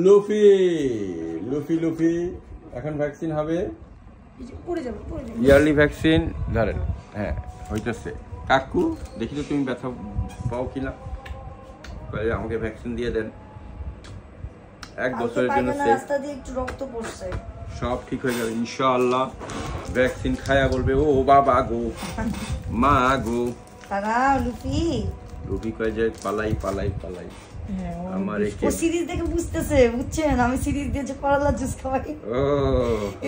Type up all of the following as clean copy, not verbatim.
Luffy Luffy Luffy এখন vaccine হবে, yearly vaccine ধরেন। হ্যাঁ হইতেছে। কাকু দেখি তো তুমি ব্যথা পাও কিনা, আমাকে ভ্যাকসিন দিয়ে দেন। 1 বছরের জন্য সব ঠিক হয়ে যাবে ইনশাআল্লাহ। ভ্যাকসিন খায়া বলবে ও বাবা গো মা গো। লুফি কয় যে পালাই পালাই পালাই। আমার সিরিজ দেখে বুঝতেছে, বুঝছেন আমি সিরিজ দিয়েছে করলা জুস খাওয়াই,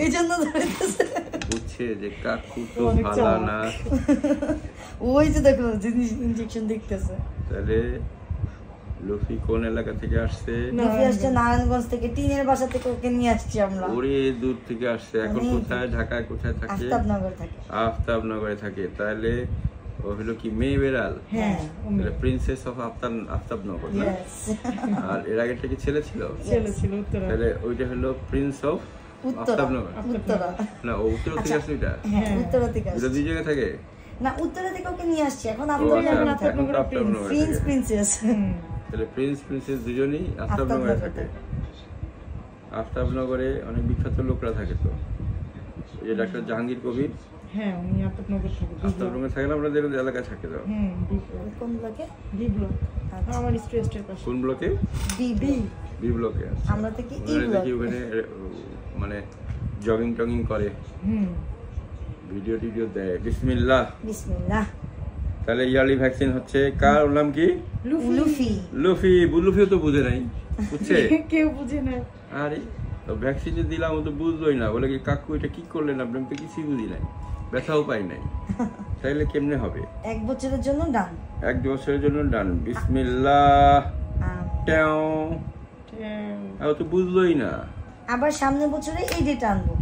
এই জন্য ধরেছে বুঝছে যে কাকু তো ভালো না। ওই যে দেখো ইনজেকশন দেখতেছে। তাহলে লুফি কোন এলাকা থেকে আসছে? লুফি আসছে নারায়ণগঞ্জ থেকে, টিনের বাসা থেকে ওকে নিয়ে আসছি আমরা। ওরে দূর থেকে আসছে। এখন কোথায়? ঢাকায় কোথায় থাকে? আফতাবনগর থাকে। আফতাবনগরে থাকে। তাহলে ও হলো কি মেয়ে বেড়াল? হ্যাঁ, প্রিন্সেস অফ আফতাবনগর। আর এর আগেটা কি ছেলে ছিল? ছেলে ছিল উত্তরা। তাহলে ওইটা হলো প্রিন্স অফ আফতাবনগর। উত্তরা না ও উত্তরা থেকে আসছে। এটা হ্যাঁ উত্তরা থেকে আসছে। এটা দুই জায়গা থাকে না, উত্তরা থেকে ওকে নিয়ে আসছি। এখন প্রিন্স প্রিন্সেস। তাহলে প্রিন্স প্রিন্সেস দুজনেই আফতাবনগরে থাকে। আফতাবনগরে অনেক বিখ্যাত লোকরা থাকে। তো এই যে ডাক্তার জাহাঙ্গীর কবির, হ্যাঁ উনি আফতাবনগর থাকে। আফতাবনগরে থাকে না, আপনাদের এলাকায় থাকে। তো কোন ব্লকে? B block. আমার স্ট্রেসের পাশে। কোন ব্লকে? বি ব্লকে। আমরা থেকে ই ব্লক। দেখি ওখানে মানে জগিং টগিং করে, ভিডিও টিডিও দেয়। বিসমিল্লাহ বিসমিল্লাহ। তাহলে ইয়ারলি ভ্যাকসিন হচ্ছে। কার নাম কি? লুফি। লুফি। লুফিও তো বুঝে নাই, বুঝছে? কেউ বুঝে না। আরে তো ভ্যাকসিন যে দিলাম ও তো বুঝলোই না। বলে কি কাকু এটা কি করলেন আপনি? আমি তো কিছুই বুঝি নাই, ব্যথাও পাই নাই। তাইলে কেমনে হবে? 1 বছরের জন্য ডান। 1 বছরের জন্য ডান। বিসমিল্লাহ। ও তো বুঝলোই না। আবার সামনের বছরে এই ডেট আনবো,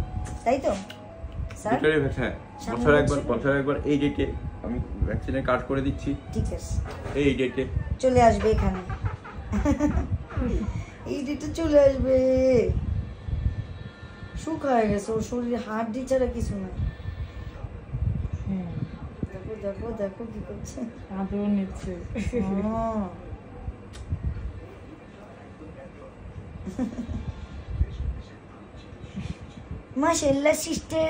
তাই তো স্যার? হ্যাঁ, বছর একবার এই ডেটে আমি ভ্যাকসিনের কার্ড করে দিচ্ছি। ঠিক আছে, এই ডেটে চলে আসবে এখানে। এই ডেটে চলে আসবে। শুকায় গেছে ওর শরীরে, হাড় ছাড়া কিছু না। দেখো দেখো দেখো কি করছে, আদর নিচ্ছে। মাশাআল্লাহ সিস্টার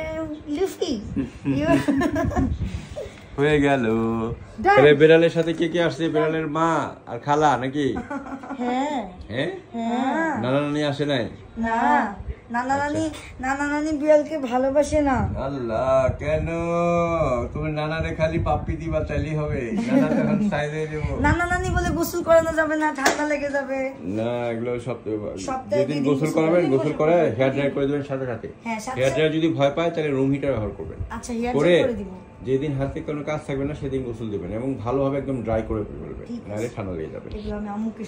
লুফি। হয়ে গেল। তাহলে বিড়ালের সাথে কে কে আসছে? বিড়ালের মা আর খালা নাকি? হ্যাঁ হ্যাঁ, নানা নানি আসে নাই? না, নানা নানি বিড়ালকে ভালোবাসে না। আল্লাহ, কেন? তুমি নানারে খালি পাপ্পি দিবা তাইলেই হবে? নানা নানি বলে গোসল করানো যাবে না, ঠান্ডা লেগে যাবে। না, এগুলো যেদিন গোসল করাবেন, গোসল করে হেয়ার ড্রাই করে দেবেন সাথে সাথে। হেয়ার ড্রাই যদি ভয় পায় তাহলে রুম হিটার ব্যবহার করবেন। আচ্ছা, হেয়ার ড্রাই করে দিব। যেদিন হাতে কোনো কাজ থাকবে না সেদিন গোসল দিবেন এবং ভালোভাবে একদম ড্রাই করে ফেলবেন, নাহলে ঠান্ডা লেগে যাবে। এগুলো আমি আম্মুকে